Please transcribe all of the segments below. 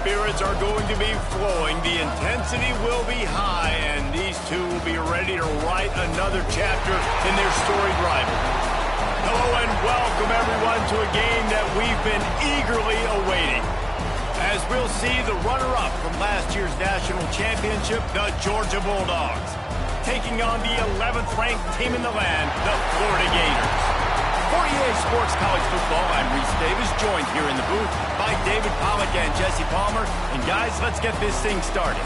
spirits are going to be flowing, the intensity will be high, and these two will be ready to write another chapter in their storied rivalry. Hello and welcome everyone to a game that we've been eagerly awaiting. As we'll see the runner-up from last year's national championship, the Georgia Bulldogs, taking on the 11th ranked team in the land, the Florida Gators. For EA Sports College Football, I'm Reese Davis, joined here in the booth by David Pollack and Jesse Palmer. And guys, let's get this thing started.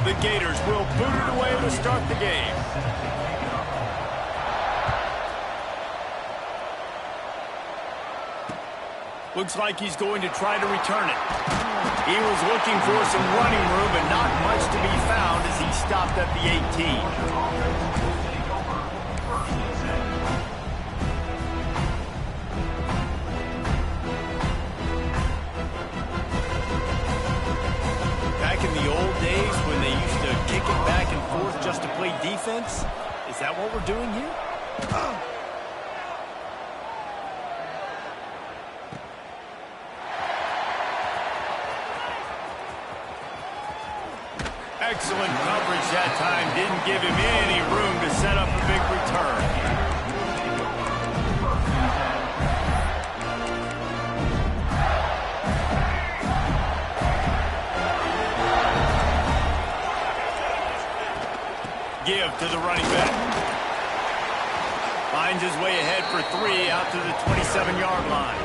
The Gators will boot it away to start the game. Looks like he's going to try to return it. He was looking for some running room, but not much to be found as he stopped at the 18. In the old days when they used to kick it back and forth just to play defense? Is that what we're doing here? Excellent coverage that time. Didn't give him any room to set up a big return. Give to the running back. Finds his way ahead for 3 out to the 27-yard line.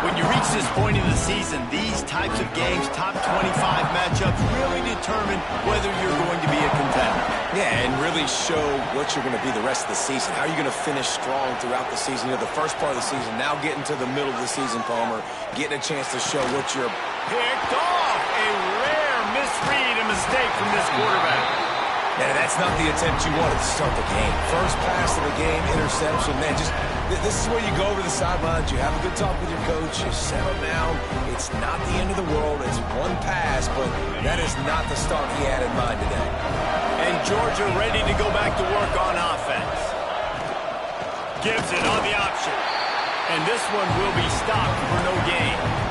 When you reach this point in the season, these types of games, top 25 matchups, really determine whether you're going to be a contender. Yeah, and really show what you're going to be the rest of the season. How are you going to finish strong throughout the season? You know, the first part of the season, now getting to the middle of the season, Palmer, getting a chance to show what you're... Picked off! A rare misread and mistake from this quarterback. Yeah, that's not the attempt you wanted to start the game. First pass of the game, interception. Man, just this is where you go over the sidelines. You have a good talk with your coach. You settle down. It's not the end of the world. It's one pass, but that is not the start he had in mind today. And Georgia ready to go back to work on offense. Gives it on the option. And this one will be stopped for no gain.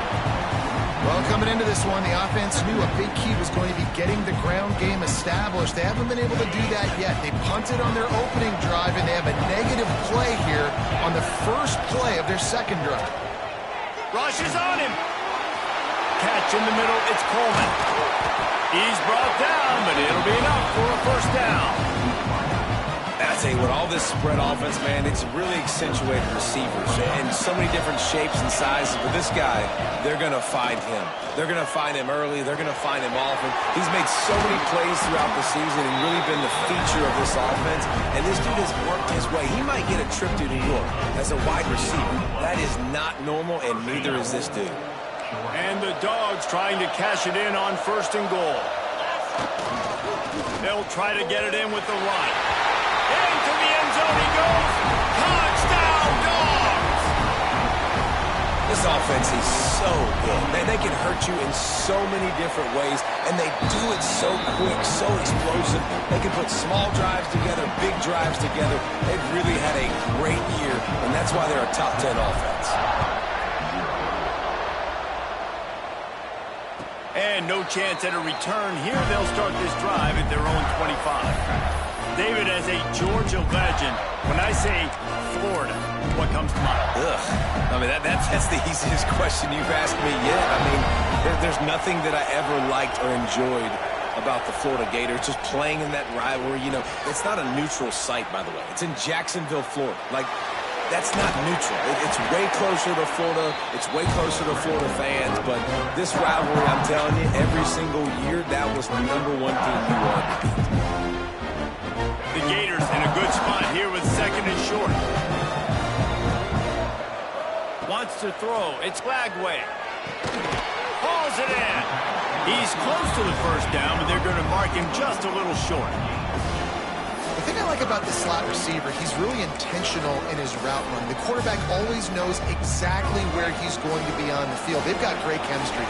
Well, coming into this one, the offense knew a big key was going to be getting the ground game established. They haven't been able to do that yet. They punted on their opening drive, and they have a negative play here on the first play of their second drive. Rush is on him. Catch in the middle, it's Coleman. He's brought down, but it'll be enough for a first down. And I tell you what, all this spread offense, man, it's really accentuated receivers and so many different shapes and sizes. But this guy, they're going to find him. They're going to find him early. They're going to find him often. He's made so many plays throughout the season and really been the feature of this offense. And this dude has worked his way. He might get a trip to New York as a wide receiver. That is not normal, and neither is this dude. And the Dogs trying to cash it in on 1st and goal. They'll try to get it in with the run. Into the end zone he goes. Touchdown, Dogs! This offense is so good. They can hurt you in so many different ways, and they do it so quick, so explosive. They can put small drives together, big drives together. They've really had a great year, and that's why they're a top 10 offense. And no chance at a return here. They'll start this drive at their own 25. David, as a Georgia legend, when I say Florida, what comes to mind? Ugh. I mean, that's the easiest question you've asked me yet. I mean, there's nothing that I ever liked or enjoyed about the Florida Gators, just playing in that rivalry. You know, it's not a neutral site, by the way. It's in Jacksonville, Florida. Like, that's not neutral. It's way closer to Florida. It's way closer to Florida fans. But this rivalry, I'm telling you, every single year, that was the #1 team you wanted to beat. The Gators in a good spot here with 2nd and short. Wants to throw. It's Lagway. Hauls it in. He's close to the first down, but they're going to mark him just a little short. The thing I like about the slot receiver, he's really intentional in his route run. The quarterback always knows exactly where he's going to be on the field. They've got great chemistry.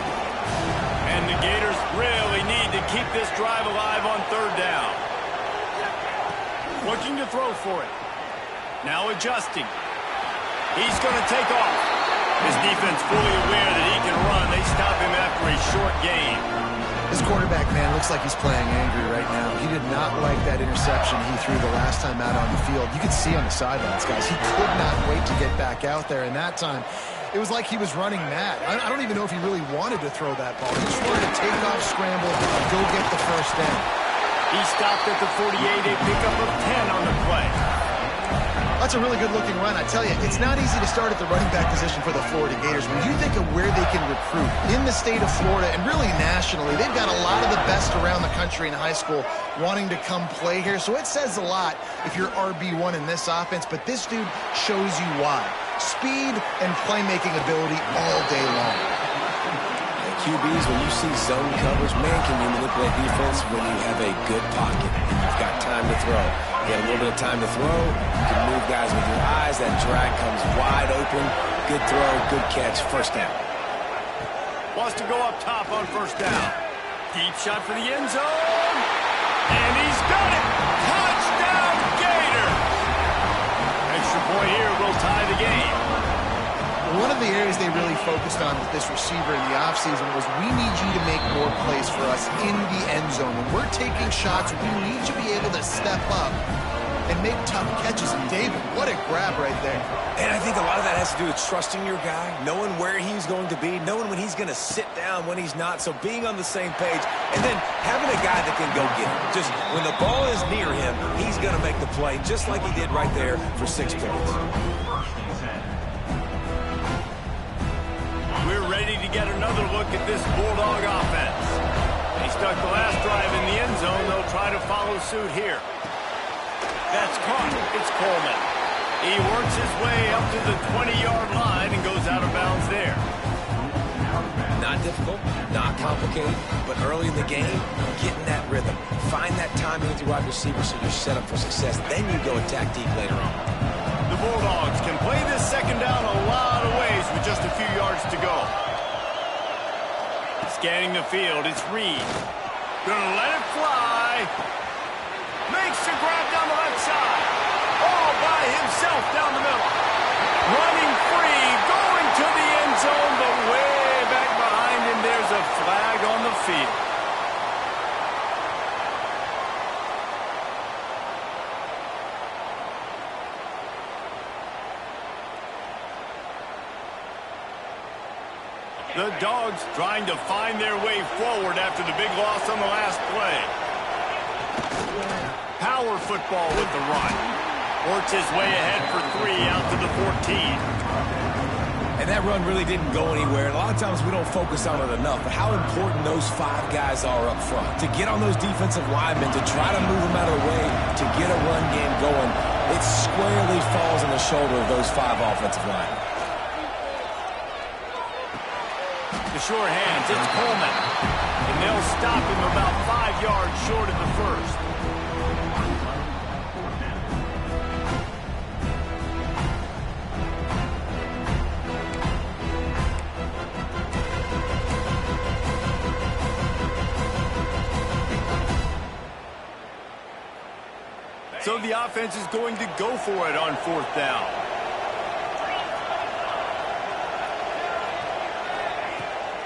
And the Gators really need to keep this drive alive on third down. Looking to throw for it. Now adjusting. He's going to take off. His defense fully aware that he can run. They stop him after a short gain. This quarterback, man, looks like he's playing angry right now. He did not like that interception he threw the last time out on the field. You could see on the sidelines, guys. He could not wait to get back out there, and that time, it was like he was running mad. I don't even know if he really wanted to throw that ball. He just wanted to take off, scramble, and go get the first down. He stopped at the 48, a pickup of 10 on the play. That's a really good-looking run. I tell you, it's not easy to start at the running back position for the Florida Gators. When you think of where they can recruit in the state of Florida and really nationally, they've got a lot of the best around the country in high school wanting to come play here. So it says a lot if you're RB1 in this offense, but this dude shows you why. Speed and playmaking ability all day long. QBs, when you see zone coverage, man, can you manipulate defense when you have a good pocket and you've got time to throw. You have a little bit of time to throw, you can move guys with your eyes, that drag comes wide open, good throw, good catch, first down. Wants to go up top on first down. Deep shot for the end zone, and he's got it! Touchdown, Gator! Extra point here will tie the game. One of the areas they really focused on with this receiver in the offseason was we need you to make more plays for us in the end zone. When we're taking shots, we need you to be able to step up and make tough catches. And David, what a grab right there. And I think a lot of that has to do with trusting your guy, knowing where he's going to be, knowing when he's going to sit down, when he's not, so being on the same page, and then having a guy that can go get it. Just when the ball is near him, he's going to make the play, just like he did right there for 6 points. We're ready to get another look at this Bulldog offense. They stuck the last drive in the end zone. They'll try to follow suit here. That's caught. It's Coleman. He works his way up to the 20-yard line and goes out of bounds there. Not difficult, not complicated, but early in the game, get in that rhythm. Find that timing with your wide receiver so you're set up for success. Then you go attack deep later on. The Bulldogs can play this second down a lot of ways with just a few yards to go. Scanning the field, it's Reed. Gonna let it fly. Makes the grab down the left side. All by himself down the middle. Running free, going to the end zone, but way back behind him, there's a flag on the field. The Dogs trying to find their way forward after the big loss on the last play. Power football with the run. Works his way ahead for 3 out to the 14. And that run really didn't go anywhere. And a lot of times we don't focus on it enough, but how important those 5 guys are up front. To get on those defensive linemen, to try to move them out of the way, to get a run game going, it squarely falls on the shoulder of those 5 offensive linemen. The short hands, it's Coleman. And they'll stop him about 5 yards short of the first. So the offense is going to go for it on 4th down.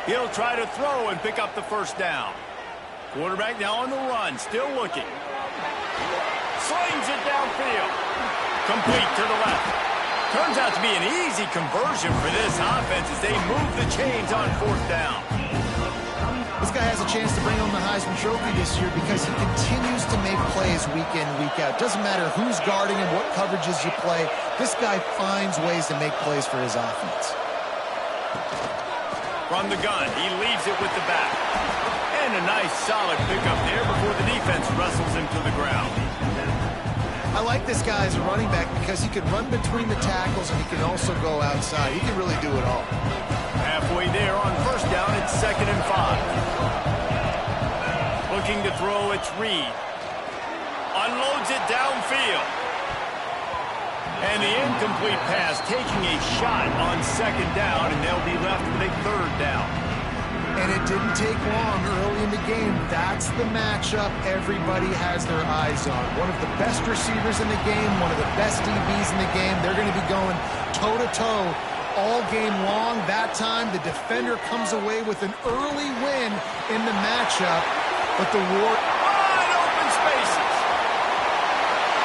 He'll try to throw and pick up the first down. Quarterback now on the run, still looking. Slings it downfield. Complete to the left. Turns out to be an easy conversion for this offense as they move the chains on 4th down. This guy has a chance to bring home the Heisman Trophy this year because he continues to make plays week in, week out. Doesn't matter who's guarding him, what coverages you play. This guy finds ways to make plays for his offense. From the gun, he leaves it with the back. And a nice solid pickup there before the defense wrestles him to the ground. I like this guy as a running back because he can run between the tackles and he can also go outside. He can really do it all. Halfway there on 1st down, it's 2nd and 5. Looking to throw, it's Reed. Unloads it downfield. And the incomplete pass taking a shot on second down, and they'll be left with a third down. And it didn't take long early in the game. That's the matchup everybody has their eyes on. One of the best receivers in the game, one of the best DBs in the game. They're going to be going toe-to-toe all game long. That time, the defender comes away with an early win in the matchup, but the war... Wide open spaces.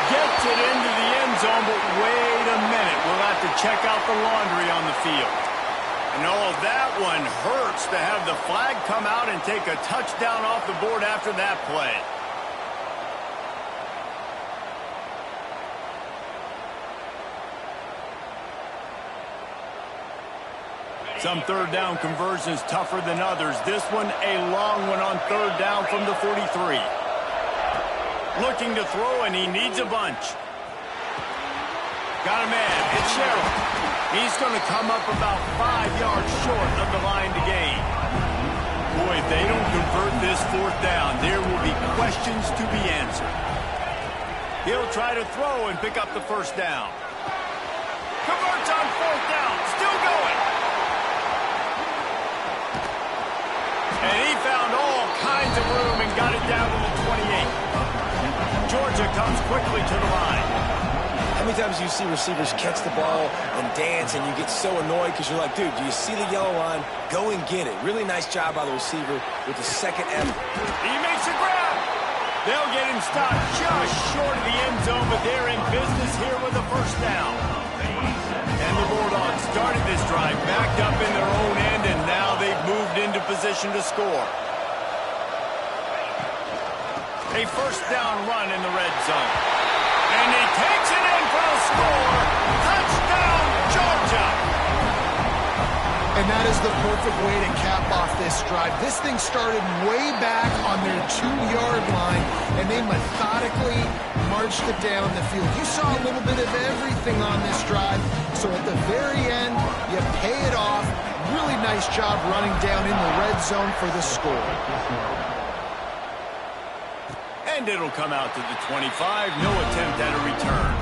Gets it into the end zone, but wait a minute. We'll have to check out the laundry on the field. And all that one hurts to have the flag come out and take a touchdown off the board after that play. Some third down conversions tougher than others. This one a long one on third down from the 43. Looking to throw, and he needs a bunch. Got a man. It's Sherrill. He's going to come up about 5 yards short of the line to gain. Boy, if they don't convert this fourth down, there will be questions to be answered. He'll try to throw and pick up the first down. Converts on fourth down. Still going. And he found all kinds of room and got it down to the 28. Georgia comes quickly to the line. How many times do you see receivers catch the ball and dance and you get so annoyed because you're like, dude, do you see the yellow line? Go and get it. Really nice job by the receiver with the second effort. He makes a grab. They'll get him stopped just short of the end zone, but they're in business here with a first down. And the Bulldogs started this drive backed up in their own end, and now they've moved into position to score. A first down run in the red zone. And he takes it in for a score. Touchdown, Georgia. And that is the perfect way to cap off this drive. This thing started way back on their 2-yard line, and they methodically marched it down the field. You saw a little bit of everything on this drive, so at the very end, you pay it off. Really nice job running down in the red zone for the score. And it'll come out to the 25. No attempt at a return.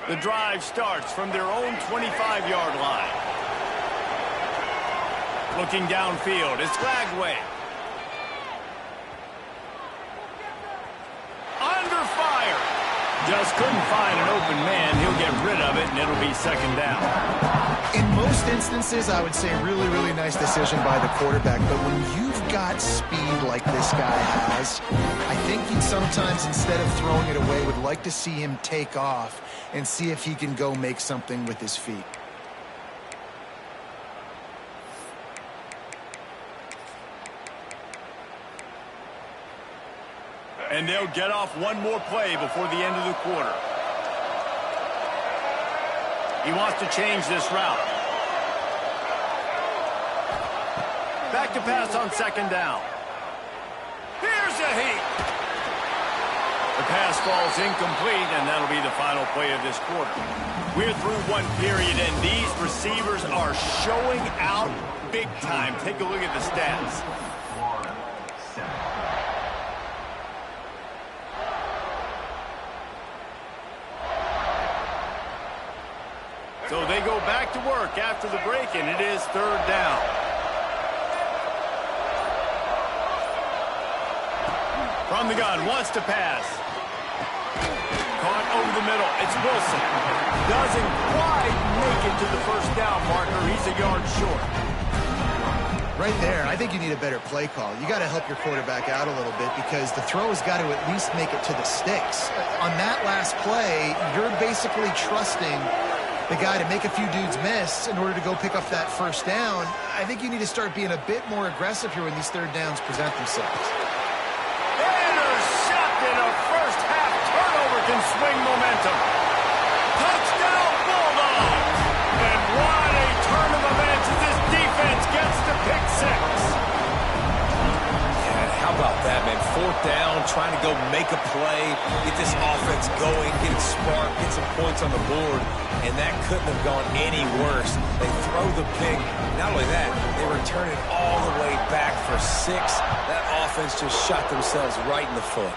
The drive starts from their own 25-yard line. Looking downfield, it's Glagway. Under fire. Just couldn't find an open man. He'll get rid of it, and it'll be second down. In most instances, I would say really, really nice decision by the quarterback. But when you've got speed like this guy has, I think he sometimes, instead of throwing it away, would like to see him take off and see if he can go make something with his feet. And they'll get off one more play before the end of the quarter. He wants to change this route. Back to pass on second down. Here's a heat. The pass falls incomplete, and that'll be the final play of this quarter. We're through one period, and these receivers are showing out big time. Take a look at the stats. So they go back to work after the break, and it is third down. From the gun, wants to pass. Caught over the middle. It's Wilson. Doesn't quite make it to the first down marker. He's a yard short. Right there, I think you need a better play call. You got to help your quarterback out a little bit because the throw has got to at least make it to the sticks. On that last play, you're basically trusting the guy to make a few dudes miss in order to go pick up that first down. I think you need to start being a bit more aggressive here when these third downs present themselves. Intercepted. A first half turnover can swing momentum. Touchdown Bulldogs. And what a turn of events as this defense gets to pick six. Yeah, how about that, man? 4th down, trying to go make a play, get this offense going, get it sparked, get some points on the board, and that couldn't have gone any worse. They throw the pick. Not only that, they return it all the way back for 6. That offense just shot themselves right in the foot.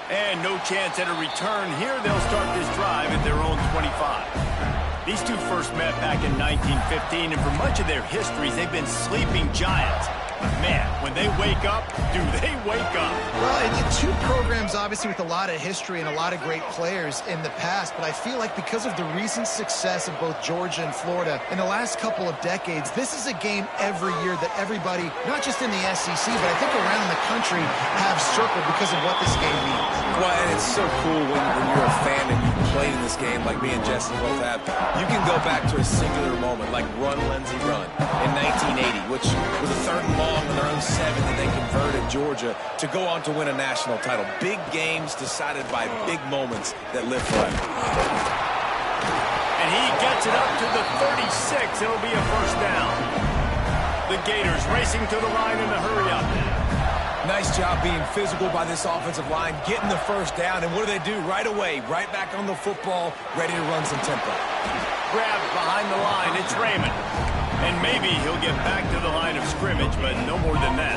And no chance at a return here. They'll start this drive at their own 25. These two first met back in 1915, and for much of their histories, they've been sleeping giants. But man, when they wake up, do they wake up? Well, it's two programs, obviously, with a lot of history and a lot of great players in the past, but I feel like because of the recent success of both Georgia and Florida in the last couple of decades, this is a game every year that everybody, not just in the SEC, but I think around the country, have circled because of what this game means. Well, and it's so cool when you're a fan and you played in this game like me and Jesse both have. You can go back to a singular moment like Run, Lindsey, Run in 1980, which was a 3rd and long on their own 7 that they converted Georgia to go on to win a national title. Big games decided by big moments that live forever. And he gets it up to the 36. It'll be a first down. The Gators racing to the line in a hurry up. Nice job being physical by this offensive line, getting the first down, and what do? Right away, right back on the football, ready to run some tempo. Grabbed behind the line, it's Raymond. And maybe he'll get back to the line of scrimmage, but no more than that.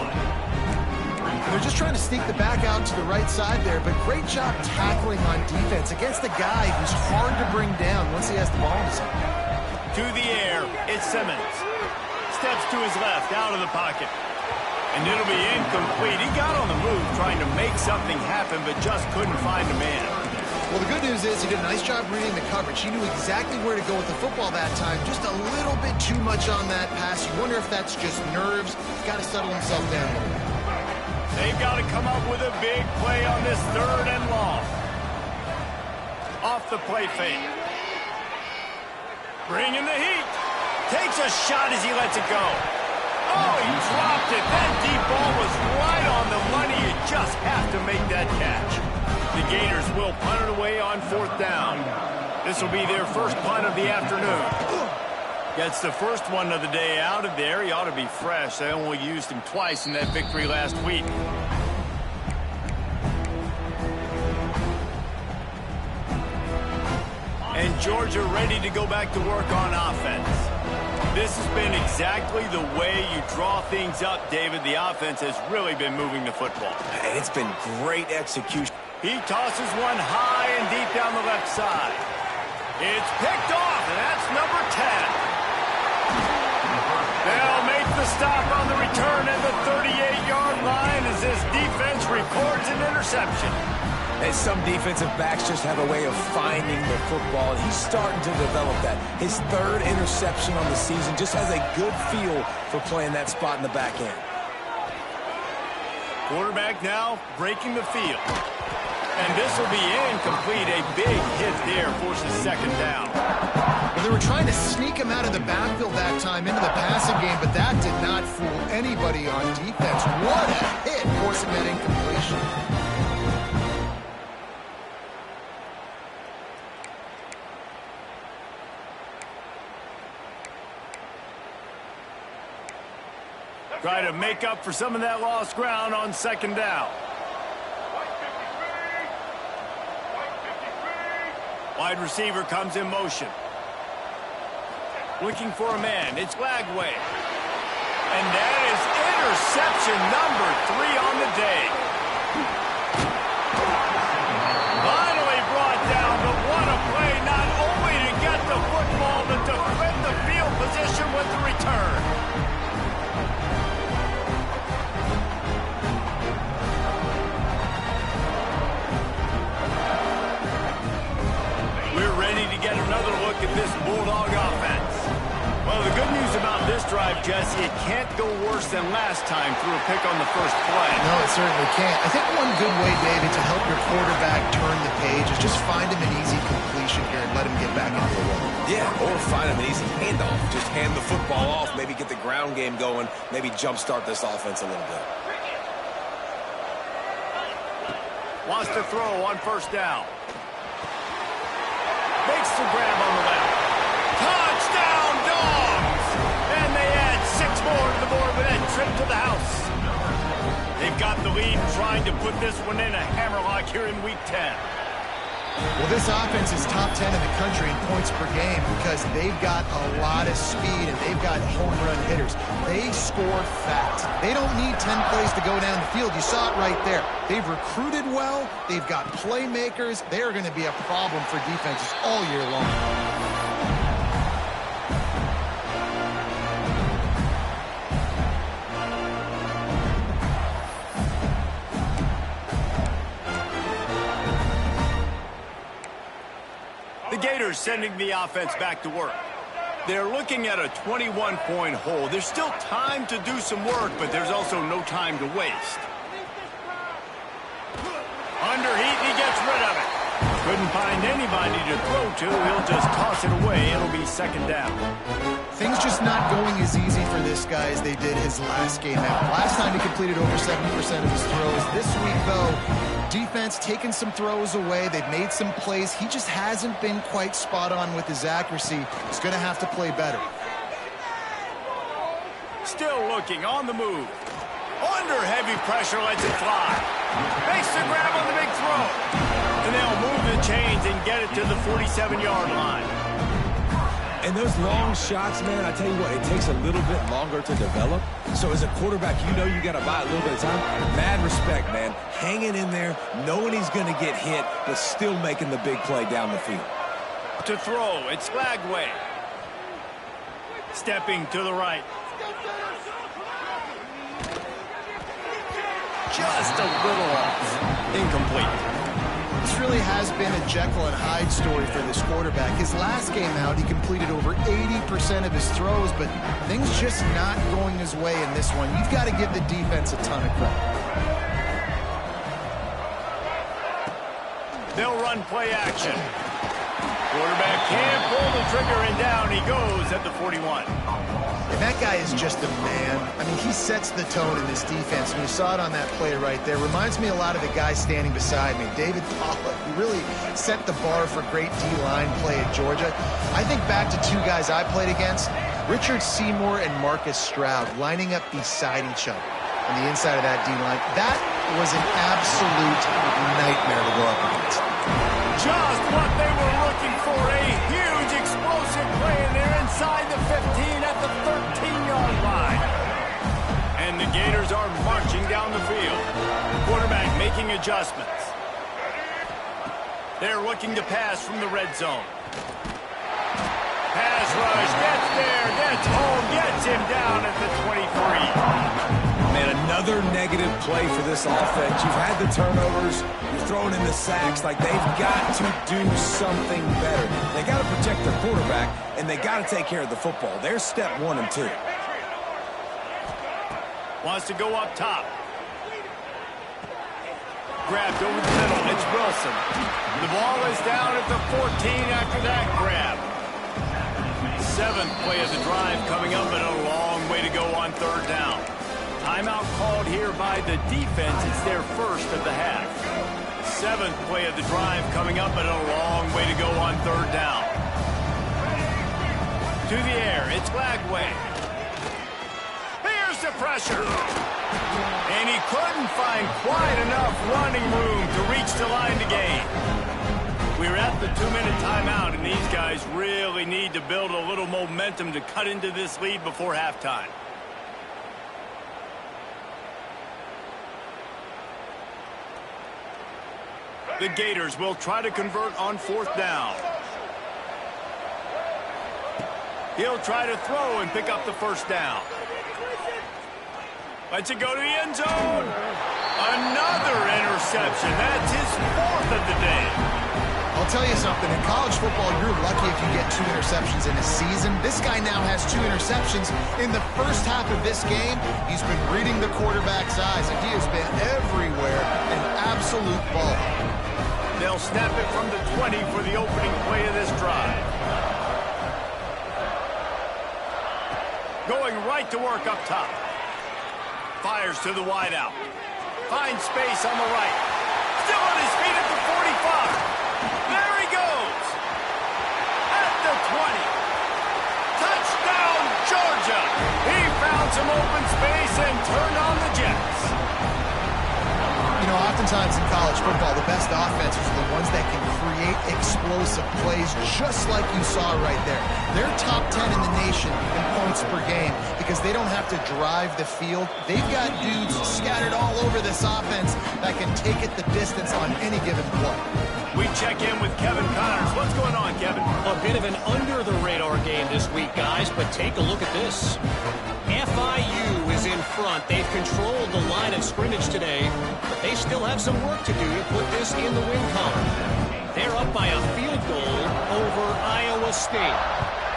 They're just trying to sneak the back out to the right side there, but great job tackling on defense against the guy who's hard to bring down once he has the ball in his hand. To the air, it's Simmons. Steps to his left, out of the pocket. And it'll be incomplete. He got on the move trying to make something happen, but just couldn't find a man. Well, the good news is he did a nice job reading the coverage. He knew exactly where to go with the football that time. Just a little bit too much on that pass. You wonder if that's just nerves. He's got to settle himself down a little bit. They've got to come up with a big play on this 3rd and long. Off the play fake. Bringing the heat. Takes a shot as he lets it go. Oh, he dropped it. That deep ball was right on the money. You just have to make that catch. The Gators will punt it away on 4th down. This will be their first punt of the afternoon. Gets the first one of the day out of there. He ought to be fresh. They only used him twice in that victory last week. And Georgia ready to go back to work on offense. This has been exactly the way you draw things up, David. The offense has really been moving the football. And it's been great execution. He tosses one high and deep down the left side. It's picked off, and that's number 10. They'll make the stop on the return at the 38-yard line as this defense records an interception. And some defensive backs just have a way of finding the football, and he's starting to develop that. His 3rd interception on the season, just has a good feel for playing that spot in the back end. Quarterback now breaking the field. And this will be incomplete. A big hit there forces 2nd down. Well, they were trying to sneak him out of the backfield that time into the passing game, but that did not fool anybody on defense. What a hit, forcing that incompletion. Try to make up for some of that lost ground on 2nd down. Wide receiver comes in motion. Looking for a man. It's Lagway. And that is interception number 3 on the day. Finally brought down, but what a play, not only to get the football, but to flip the field position with the return. We're ready to get another look at this Bulldog offense. Well, the good news about this drive, Jesse, it can't go worse than last time through a pick on the first play. No, it certainly can't. I think one good way, David, to help your quarterback turn the page is just find him an easy completion here and let him get back into the run. Yeah, or find him an easy handoff. Just hand the football off, maybe get the ground game going, maybe jumpstart this offense a little bit. Wants to throw on first down. Makes the grab on the left. Touchdown, Dogs! And they add 6 more to the board with that trip to the house. They've got the lead and trying to put this one in a hammerlock here in Week 10. Well, this offense is top 10 in the country in points per game because they've got a lot of speed and they've got home run hitters. They score fast. They don't need 10 plays to go down the field. You saw it right there. They've recruited well. They've got playmakers. They're going to be a problem for defenses all year long. Gators sending the offense back to work. They're looking at a 21-point hole. There's still time to do some work, but there's also no time to waste. Under heat, and he gets rid of it. Couldn't find anybody to throw to. He'll just toss it away. It'll be second down. Things just not going as easy for this guy as they did his last game out. Last time he completed over 70% of his throws. This week, though, defense taking some throws away. They've made some plays. He just hasn't been quite spot on with his accuracy. He's going to have to play better. Still looking on the move. Under heavy pressure, lets it fly. Makes the grab on the big throw. And they'll move the chains and get it to the 47-yard line. And those long shots, man, I tell you what, it takes a little bit longer to develop. So as a quarterback, you know you got to buy a little bit of time. Mad respect, man. Hanging in there, knowing he's going to get hit, but still making the big play down the field. To throw, it's Lagway. Stepping to the right. Just a little off. Incomplete. This really has been a Jekyll and Hyde story for this quarterback. His last game out, he completed over 80% of his throws, but things just not going his way in this one. You've got to give the defense a ton of credit. They'll run play action. Quarterback can't pull the trigger, and down he goes at the 41. And that guy is just a man. I mean, he sets the tone in this defense, and you saw it on that play right there. Reminds me a lot of the guy standing beside me, David Pollock, who really set the bar for great D-line play at Georgia. I think back to two guys I played against, Richard Seymour and Marcus Stroud, lining up beside each other on the inside of that D-line. That was an absolute nightmare to go up against. Just what they were looking for, a huge explosive play, and they're inside the 15 at the 13-yard line. And the Gators are marching down the field. Quarterback making adjustments. They're looking to pass from the red zone. Pass rush, gets there, gets home, gets him down at the 23. Man, another negative play for this offense. You've had the turnovers. You're throwing in the sacks. Like, they've got to do something better. They got to protect their quarterback, and they got to take care of the football. There's step 1 and 2. Wants to go up top. Grabbed over the middle. It's Wilson. The ball is down at the 14 after that grab. 7th play of the drive coming up, and a long way to go on third down. Timeout called here by the defense. It's their first of the half. 7th play of the drive coming up, and a long way to go on third down. To the air, it's Lagway. Here's the pressure. And he couldn't find quite enough running room to reach the line to gain. We're at the 2-minute timeout, and these guys really need to build a little momentum to cut into this lead before halftime. The Gators will try to convert on 4th down. He'll try to throw and pick up the first down. Lets it go to the end zone. Another interception. That's his 4th of the day. I'll tell you something. In college football, you're lucky if you get 2 interceptions in a season. This guy now has 2 interceptions. In the first half of this game, he's been reading the quarterback's eyes, and he has been everywhere, an absolute ball. They'll snap it from the 20 for the opening play of this drive. Going right to work up top. Fires to the wideout. Finds space on the right. Still on his feet at the 45. There he goes. At the 20. Touchdown, Georgia. He found some open space and turned on the Jets. Oftentimes in college football, the best offenses are the ones that can create explosive plays, just like you saw right there. They're top 10 in the nation in points per game because they don't have to drive the field. They've got dudes scattered all over this offense that can take it the distance on any given play. We check in with Kevin Connors. What's going on, Kevin? A bit of an under-the-radar game this week, guys, but take a look at this. FIU is in front. They've controlled the line of scrimmage today, but they still have some work to do to put this in the win column. They're up by a field goal over Iowa State.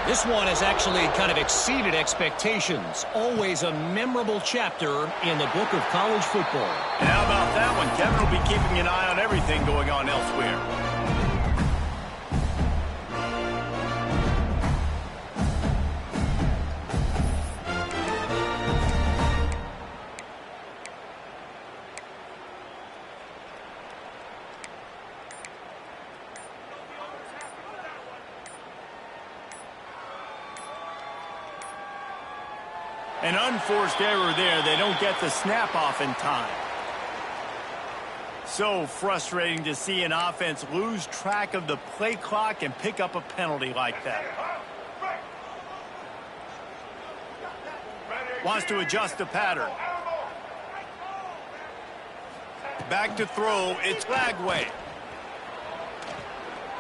This one has actually kind of exceeded expectations. Always a memorable chapter in the book of college football. And how about that one? Kevin will be keeping an eye on everything going on elsewhere. An unforced error there. They don't get the snap off in time. So frustrating to see an offense lose track of the play clock and pick up a penalty like that. Wants to adjust the pattern. Back to throw. It's Lagway.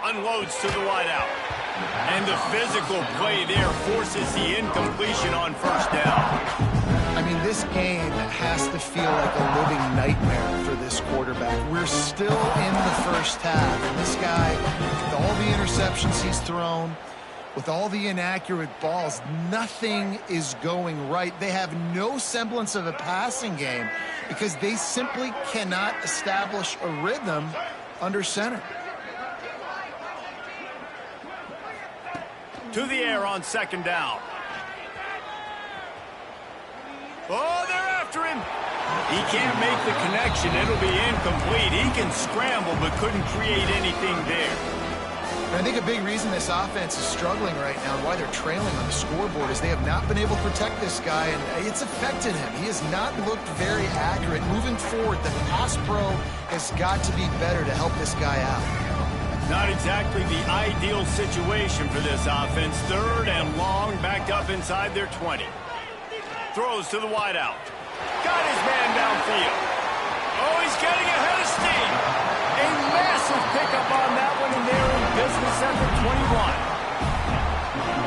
Unloads to the wideout. And the physical play there forces the incompletion on first down. I mean, this game has to feel like a living nightmare for this quarterback. We're still in the first half. And this guy, with all the interceptions he's thrown, with all the inaccurate balls, nothing is going right. They have no semblance of a passing game because they simply cannot establish a rhythm under center. To the air on second down. Oh, they're after him. He can't make the connection. It'll be incomplete. He can scramble but couldn't create anything there. And I think a big reason this offense is struggling right now and why they're trailing on the scoreboard is they have not been able to protect this guy, and it's affected him. He has not looked very accurate. Moving forward, the pass pro has got to be better to help this guy out. Not exactly the ideal situation for this offense. Third and long, backed up inside their 20. Throws to the wideout. Got his man downfield. Oh, he's getting ahead of steam. A massive pickup on that one, and they're in business at the 21.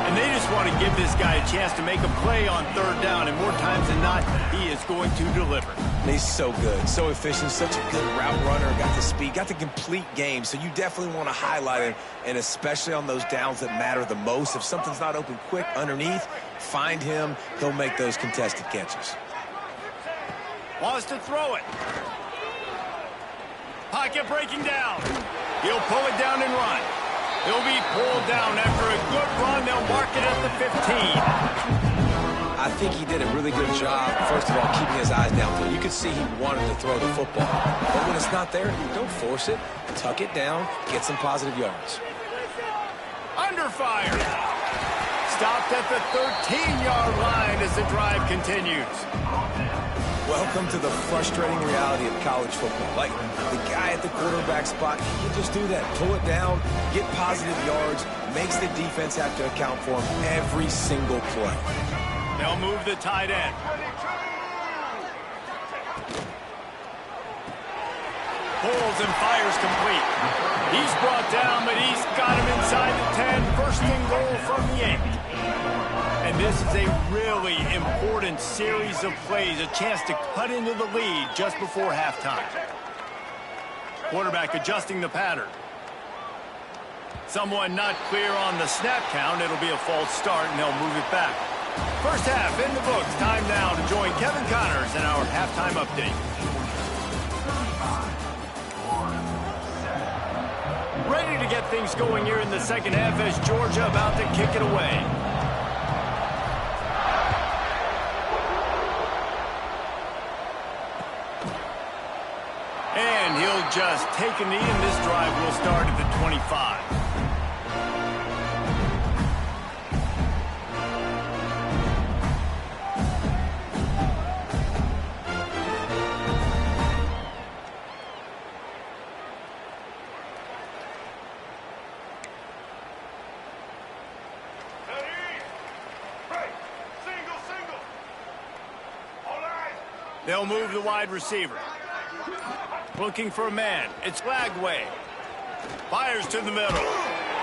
And they just want to give this guy a chance to make a play on third down, and more times than not, he is going to deliver. He's so good, so efficient, such a good route runner, got the speed, got the complete game, so you definitely want to highlight him, and especially on those downs that matter the most. If something's not open quick underneath, find him. He'll make those contested catches. Wants to throw it. Pocket breaking down. He'll pull it down and run. He'll be pulled down after a good run. They'll mark it at the 15. I think he did a really good job, first of all, keeping his eyes downfield. You could see he wanted to throw the football. But when it's not there, don't force it. Tuck it down, get some positive yards. Under fire. Stopped at the 13-yard line as the drive continues. Welcome to the frustrating reality of college football. Like, the guy at the quarterback spot, he can just do that. Pull it down, get positive yards, makes the defense have to account for him every single play. They'll move the tight end. Pulls and fires complete. He's brought down, but he's got him inside the 10. First and goal from the 8. And this is a really important series of plays, a chance to cut into the lead just before halftime. Quarterback adjusting the pattern. Someone not clear on the snap count. It'll be a false start, and they'll move it back. First half in the books. Time now to join Kevin Connors in our halftime update. Ready to get things going here in the second half as Georgia about to kick it away. And he'll just take a knee, and this drive will start at the 25. They'll move the wide receiver. Looking for a man. It's Lagway. Fires to the middle.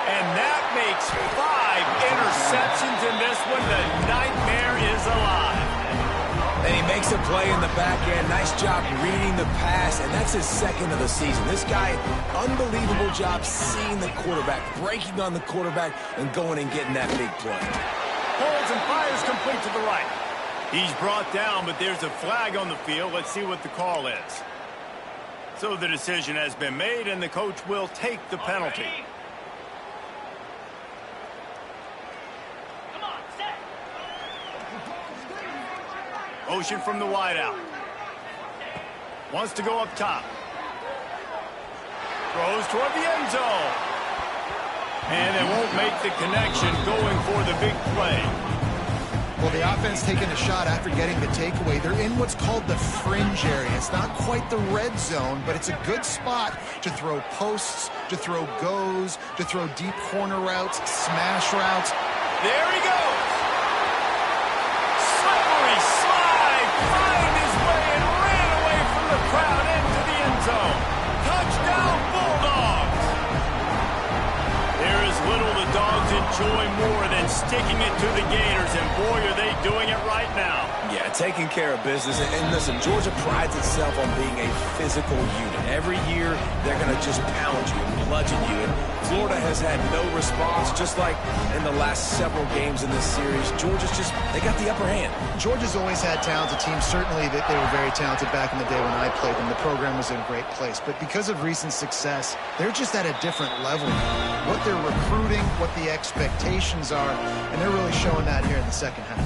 And that makes 5 interceptions in this one. The nightmare is alive. And he makes a play in the back end. Nice job reading the pass, and that's his second of the season. This guy, unbelievable job seeing the quarterback, breaking on the quarterback, and going and getting that big play. Holds and fires complete to the right. He's brought down, but there's a flag on the field. Let's see what the call is. So the decision has been made, and the coach will take the penalty. Motion from the wideout. Wants to go up top. Throws toward the end zone. And they won't make the connection going for the big play. Well, the offense taking a shot after getting the takeaway. They're in what's called the fringe area. It's not quite the red zone, but it's a good spot to throw posts, to throw goes, to throw deep corner routes, smash routes. There he goes. Slippery slide. Found his way and ran away from the crowd into the end zone. Touchdown, Bulldogs. There is little the Dogs enjoy more than sticking it to the Gators, and boy, are they doing it right now. Yeah, taking care of business. And listen, Georgia prides itself on being a physical unit. Every year, they're going to just pound you and bludgeon you. And Florida has had no response, just like in the last several games in this series. Georgia's just, they got the upper hand. Georgia's always had talented teams. Certainly that they were very talented back in the day when I played them. The program was in a great place. But because of recent success, they're just at a different level. What they're recruiting, what the expectations are, and they're really showing that here in the second half.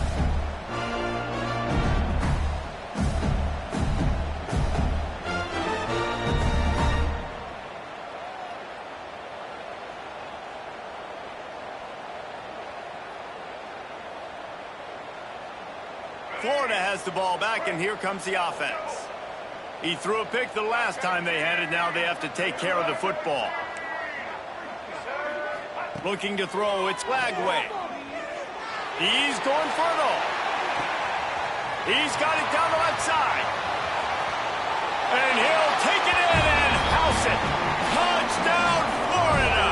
Florida has the ball back, and here comes the offense. He threw a pick the last time they had it. Now they have to take care of the football. Looking to throw, it's Lagway. He's going for it all. He's got it down the left side. And he'll take it in and house it. Touchdown, Florida.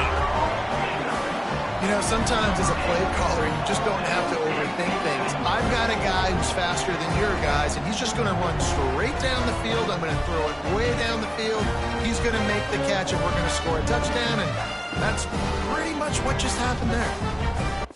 You know, sometimes as a play caller, you just don't have to overthink things. I've got a guy who's faster than your guys, and he's just going to run straight down the field. I'm going to throw it way down the field. He's going to make the catch, and we're going to score a touchdown, and that's pretty much what just happened there.